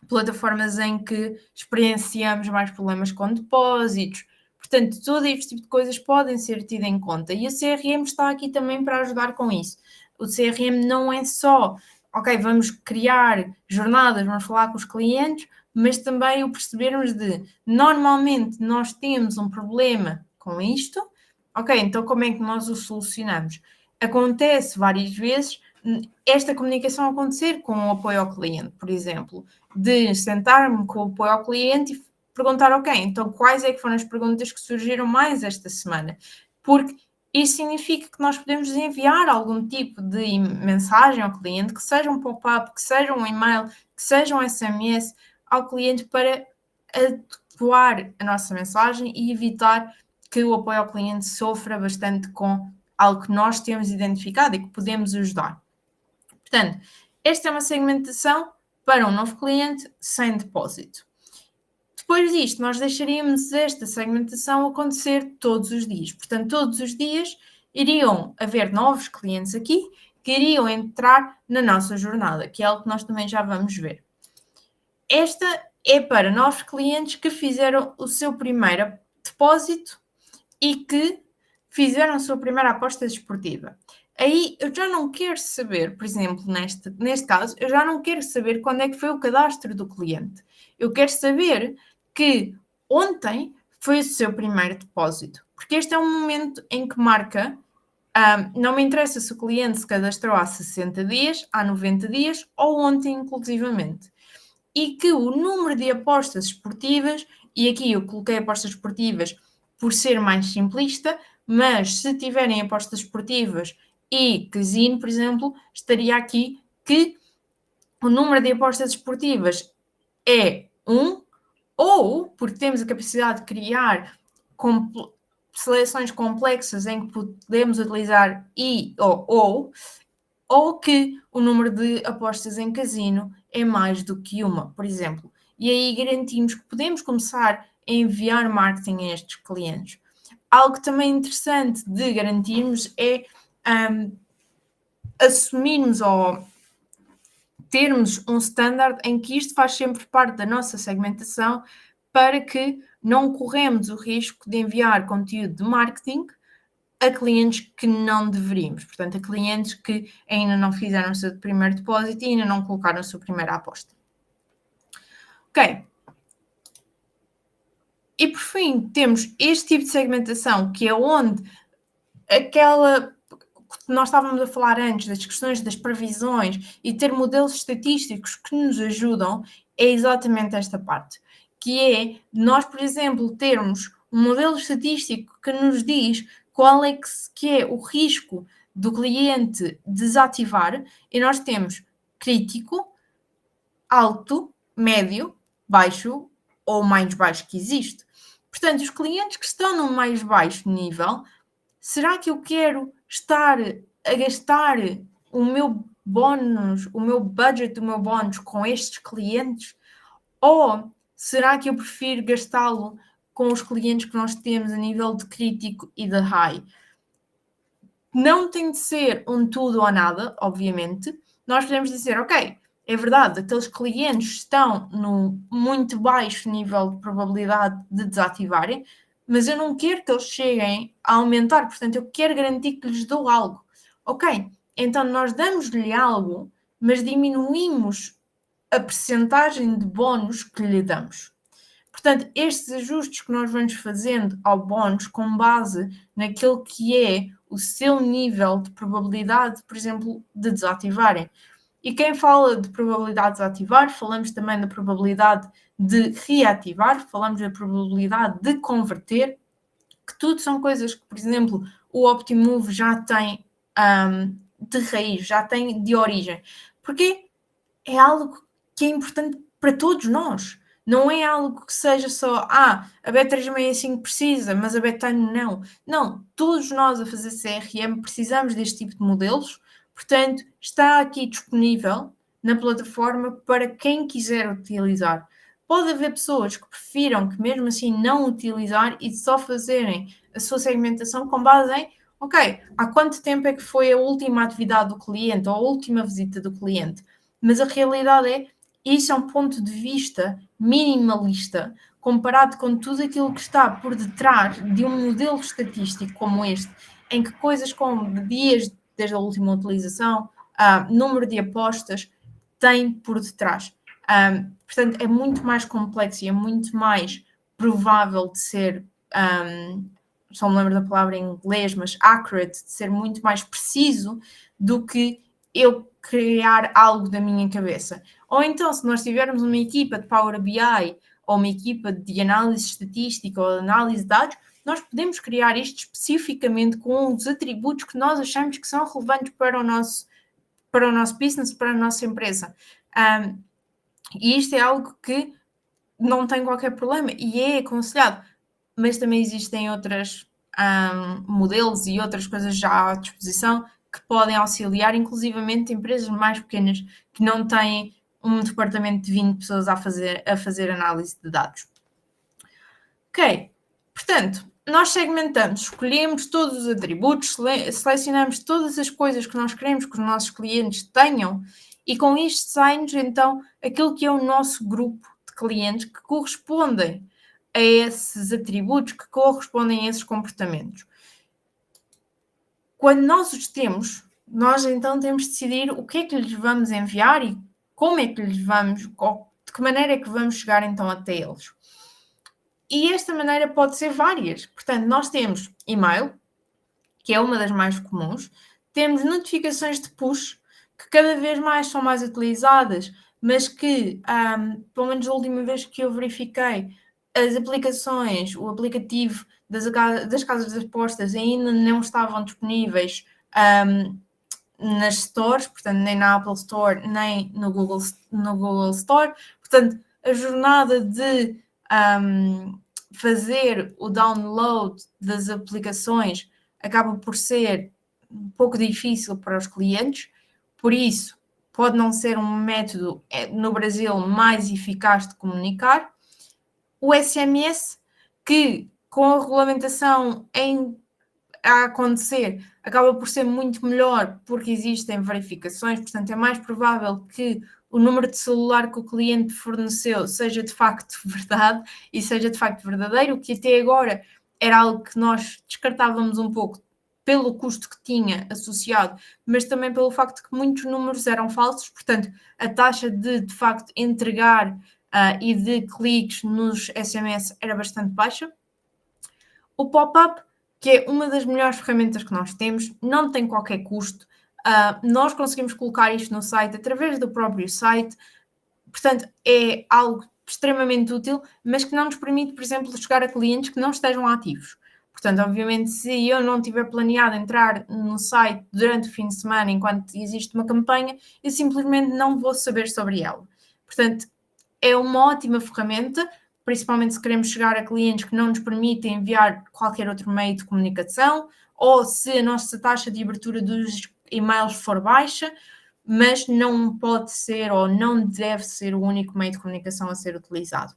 plataformas em que experienciamos mais problemas com depósitos. Portanto, todo este tipo de coisas podem ser tidas em conta e o CRM está aqui também para ajudar com isso. O CRM não é só, ok, vamos criar jornadas, vamos falar com os clientes, mas também o percebermos de, normalmente nós temos um problema com isto, ok, então como é que nós o solucionamos? Acontece várias vezes esta comunicação acontecer com o apoio ao cliente, por exemplo, de sentar-me com o apoio ao cliente e perguntar, ok, então quais é que foram as perguntas que surgiram mais esta semana? Porque isso significa que nós podemos enviar algum tipo de mensagem ao cliente, que seja um pop-up, que seja um e-mail, que seja um SMS ao cliente para adequar a nossa mensagem e evitar que o apoio ao cliente sofra bastante com algo que nós temos identificado e que podemos ajudar. Portanto, esta é uma segmentação para um novo cliente sem depósito. Depois disto, nós deixaríamos esta segmentação acontecer todos os dias. Portanto, todos os dias iriam haver novos clientes aqui que iriam entrar na nossa jornada, que é algo que nós também já vamos ver. Esta é para novos clientes que fizeram o seu primeiro depósito e que fizeram a sua primeira aposta desportiva. Aí eu já não quero saber, por exemplo, neste caso, eu já não quero saber quando é que foi o cadastro do cliente. Eu quero saber que ontem foi o seu primeiro depósito, porque este é um momento em que marca, não me interessa se o cliente se cadastrou há 60 dias, há 90 dias ou ontem inclusivamente. E que o número de apostas esportivas, e aqui eu coloquei apostas esportivas por ser mais simplista, mas se tiverem apostas esportivas e casino, por exemplo, estaria aqui que o número de apostas esportivas é 1, ou porque temos a capacidade de criar seleções complexas em que podemos utilizar ou que o número de apostas em casino é mais do que uma, por exemplo. E aí garantimos que podemos começar a enviar marketing a estes clientes. Algo também interessante de garantirmos é assumirmos ou termos um standard em que isto faz sempre parte da nossa segmentação para que não corremos o risco de enviar conteúdo de marketing a clientes que não deveríamos. Portanto, a clientes que ainda não fizeram o seu primeiro depósito e ainda não colocaram a sua primeira aposta. Ok. E por fim, temos este tipo de segmentação, que é onde que nós estávamos a falar antes, das questões das previsões e ter modelos estatísticos que nos ajudam, é exatamente esta parte, que é nós, por exemplo, termos um modelo estatístico que nos diz qual é que é o risco do cliente desativar, e nós temos crítico, alto, médio, baixo ou mais baixo que existe. Portanto, os clientes que estão no mais baixo nível, será que eu quero estar a gastar o meu bónus, o meu budget do meu bónus com estes clientes? Ou será que eu prefiro gastá-lo com os clientes que nós temos a nível de crítico e de high? Não tem de ser um tudo ou nada, obviamente. Nós podemos dizer, ok, é verdade, aqueles clientes estão no muito baixo nível de probabilidade de desativarem, mas eu não quero que eles cheguem a aumentar, portanto, eu quero garantir que lhes dou algo. Ok, então nós damos-lhe algo, mas diminuímos a percentagem de bónus que lhe damos. Portanto, estes ajustes que nós vamos fazendo ao bónus com base naquilo que é o seu nível de probabilidade, por exemplo, de desativarem. E quem fala de probabilidade de desativar, falamos também da probabilidade de reativar, falamos da probabilidade de converter, que tudo são coisas que, por exemplo, o Optimove já tem de raiz, já tem de origem. Porque é algo que é importante para todos nós. Não é algo que seja só, a Bet365 precisa, mas a Betano não. Não, todos nós a fazer CRM precisamos deste tipo de modelos, portanto, está aqui disponível na plataforma para quem quiser utilizar. Pode haver pessoas que prefiram que mesmo assim não utilizar e só fazerem a sua segmentação com base em, ok, há quanto tempo é que foi a última atividade do cliente ou a última visita do cliente? Mas a realidade é, isso é um ponto de vista minimalista comparado com tudo aquilo que está por detrás de um modelo estatístico como este, em que coisas como dias desde a última utilização, número de apostas, tem por detrás. Portanto, é muito mais complexo e é muito mais provável de ser, só me lembro da palavra em inglês, mas accurate, de ser muito mais preciso do que eu criar algo da minha cabeça. Ou então, se nós tivermos uma equipa de Power BI ou uma equipa de análise estatística ou análise de dados, nós podemos criar isto especificamente com os atributos que nós achamos que são relevantes para o nosso business, para a nossa empresa. E isto é algo que não tem qualquer problema e é aconselhado, mas também existem outros modelos e outras coisas já à disposição que podem auxiliar, inclusivamente empresas mais pequenas que não têm um departamento de 20 pessoas a fazer análise de dados. Ok, portanto, nós segmentamos, escolhemos todos os atributos, selecionamos todas as coisas que nós queremos que os nossos clientes tenham e com isto saímos então aquilo que é o nosso grupo de clientes que correspondem a esses atributos, que correspondem a esses comportamentos. Quando nós os temos, nós então temos de decidir o que é que lhes vamos enviar e como é que lhes vamos, de que maneira é que vamos chegar então até eles. E esta maneira pode ser várias. Portanto, nós temos e-mail, que é uma das mais comuns, temos notificações de push, que cada vez mais são mais utilizadas, mas que, pelo menos a última vez que eu verifiquei, as aplicações, o aplicativo das casas de apostas ainda não estavam disponíveis nas stores, portanto, nem na Apple Store, nem no Google Store. Portanto, a jornada de fazer o download das aplicações acaba por ser um pouco difícil para os clientes, por isso pode não ser um método no Brasil mais eficaz de comunicar. O SMS, que com a regulamentação a acontecer, acaba por ser muito melhor porque existem verificações, portanto é mais provável que o número de celular que o cliente forneceu seja de facto verdade e seja de facto verdadeiro, o que até agora era algo que nós descartávamos um pouco pelo custo que tinha associado, mas também pelo facto de que muitos números eram falsos, portanto a taxa de facto entregar e de cliques nos SMS era bastante baixa. O pop-up que é uma das melhores ferramentas que nós temos, não tem qualquer custo. Nós conseguimos colocar isto no site através do próprio site, portanto, é algo extremamente útil, mas que não nos permite, por exemplo, chegar a clientes que não estejam ativos. Portanto, obviamente, se eu não tiver planeado entrar no site durante o fim de semana, enquanto existe uma campanha, eu simplesmente não vou saber sobre ela. Portanto, é uma ótima ferramenta, principalmente se queremos chegar a clientes que não nos permitem enviar qualquer outro meio de comunicação, ou se a nossa taxa de abertura dos e-mails for baixa, mas não pode ser ou não deve ser o único meio de comunicação a ser utilizado.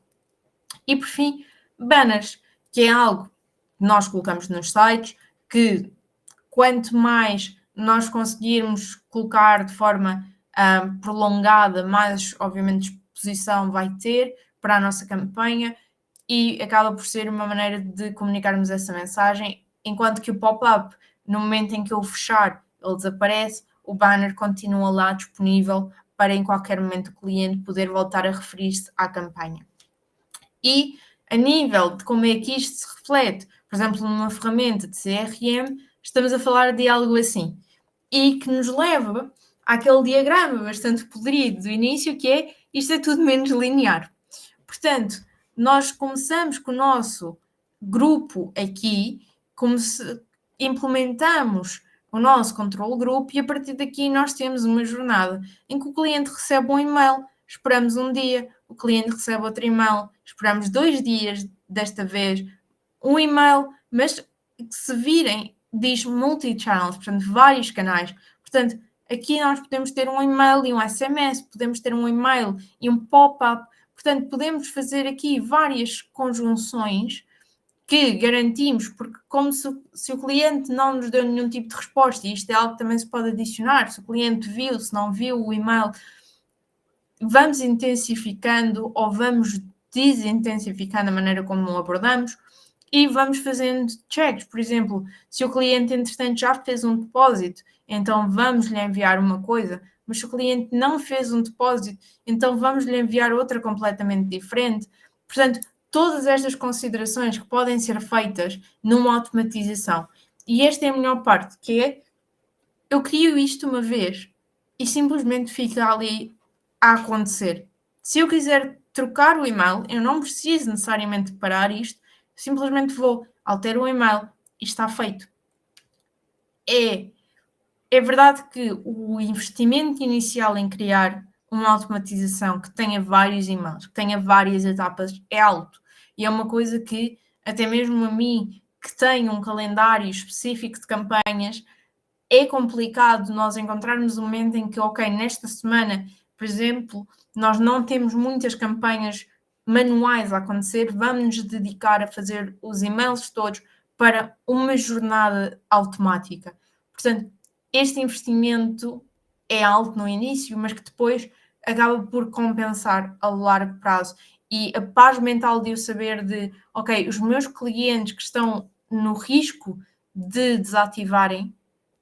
E por fim, banners, que é algo que nós colocamos nos sites, que quanto mais nós conseguirmos colocar de forma prolongada, mais obviamente exposição vai ter para a nossa campanha e acaba por ser uma maneira de comunicarmos essa mensagem, enquanto que o pop-up, no momento em que eu o fechar, ele desaparece, o banner continua lá disponível para em qualquer momento o cliente poder voltar a referir-se à campanha. E a nível de como é que isto se reflete, por exemplo, numa ferramenta de CRM, estamos a falar de algo assim, e que nos leva àquele diagrama bastante colorido do início, que é isto é tudo menos linear. Portanto, nós começamos com o nosso grupo aqui, como se implementamos o nosso controle grupo e a partir daqui nós temos uma jornada em que o cliente recebe um e-mail, esperamos um dia, o cliente recebe outro e-mail, esperamos 2 dias, desta vez um e-mail, mas se virem, diz multi-channels, portanto, vários canais. Portanto, aqui nós podemos ter um e-mail e um SMS, podemos ter um e-mail e um pop-up. Portanto, podemos fazer aqui várias conjunções que garantimos, porque como se o cliente não nos deu nenhum tipo de resposta, e isto é algo que também se pode adicionar, se o cliente viu, se não viu o e-mail, vamos intensificando ou vamos desintensificando a maneira como o abordamos e vamos fazendo checks. Por exemplo, se o cliente, entretanto, já fez um depósito, então vamos-lhe enviar uma coisa, mas se o cliente não fez um depósito, então vamos-lhe enviar outra completamente diferente. Portanto, todas estas considerações que podem ser feitas numa automatização. E esta é a melhor parte, que é, eu crio isto uma vez e simplesmente fica ali a acontecer. Se eu quiser trocar o e-mail, eu não preciso necessariamente parar isto, simplesmente vou, altero o e-mail e está feito. É verdade que o investimento inicial em criar uma automatização que tenha vários e-mails, que tenha várias etapas, é alto. E é uma coisa que, até mesmo a mim, que tenho um calendário específico de campanhas, é complicado nós encontrarmos um momento em que, ok, nesta semana, por exemplo, nós não temos muitas campanhas manuais a acontecer, vamos nos dedicar a fazer os e-mails todos para uma jornada automática. Portanto, este investimento é alto no início, mas que depois acaba por compensar a largo prazo. E a paz mental de eu saber de, ok, os meus clientes que estão no risco de desativarem,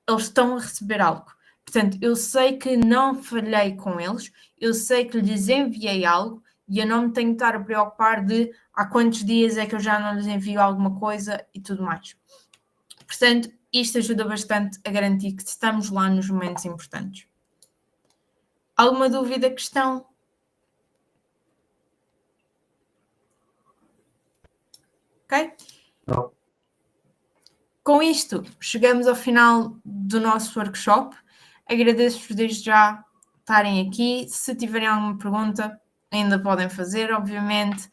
eles estão a receber algo. Portanto, eu sei que não falhei com eles, eu sei que lhes enviei algo e eu não me tenho de estar a preocupar de há quantos dias é que eu já não lhes envio alguma coisa e tudo mais. Portanto, isto ajuda bastante a garantir que estamos lá nos momentos importantes. Alguma dúvida, questão? Ok? Não. Com isto, chegamos ao final do nosso workshop. Agradeço-vos desde já estarem aqui. Se tiverem alguma pergunta, ainda podem fazer, obviamente.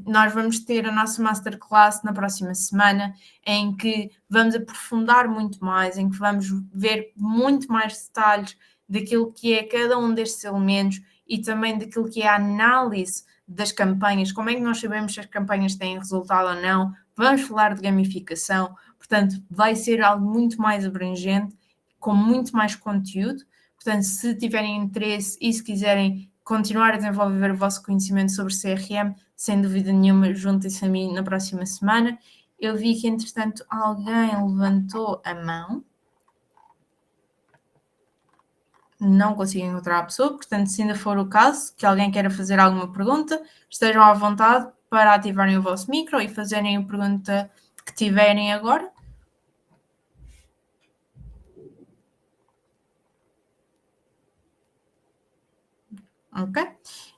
Nós vamos ter a nossa masterclass na próxima semana, em que vamos aprofundar muito mais, em que vamos ver muito mais detalhes daquilo que é cada um destes elementos e também daquilo que é a análise das campanhas, como é que nós sabemos se as campanhas têm resultado ou não. Vamos falar de gamificação, portanto, vai ser algo muito mais abrangente, com muito mais conteúdo. Portanto, se tiverem interesse e se quiserem continuar a desenvolver o vosso conhecimento sobre CRM, sem dúvida nenhuma, juntem-se a mim na próxima semana. Eu vi que, entretanto, alguém levantou a mão. Não consigo encontrar a pessoa, portanto, se ainda for o caso, que alguém queira fazer alguma pergunta, estejam à vontade para ativarem o vosso micro e fazerem a pergunta que tiverem agora. Ok?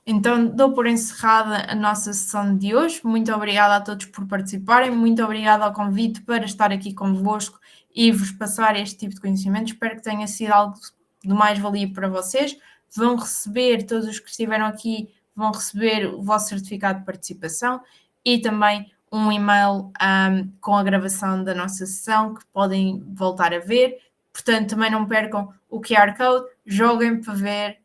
Então dou por encerrada a nossa sessão de hoje. Muito obrigada a todos por participarem, muito obrigada ao convite para estar aqui convosco e vos passar este tipo de conhecimento. Espero que tenha sido algo de mais-valia para vocês. Vão receber, todos os que estiveram aqui, vão receber o vosso certificado de participação e também um e-mail com a gravação da nossa sessão que podem voltar a ver. Portanto, também não percam o QR Code, joguem para ver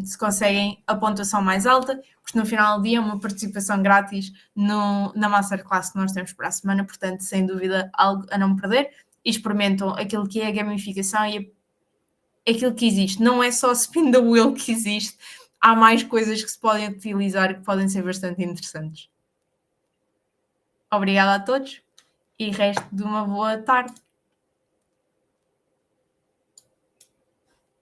se conseguem a pontuação mais alta, porque no final do dia é uma participação grátis na Masterclass que nós temos para a semana, portanto, sem dúvida, algo a não perder, e experimentam aquilo que é a gamificação e aquilo que existe. Não é só spin the wheel que existe, há mais coisas que se podem utilizar que podem ser bastante interessantes. Obrigada a todos e resto de uma boa tarde.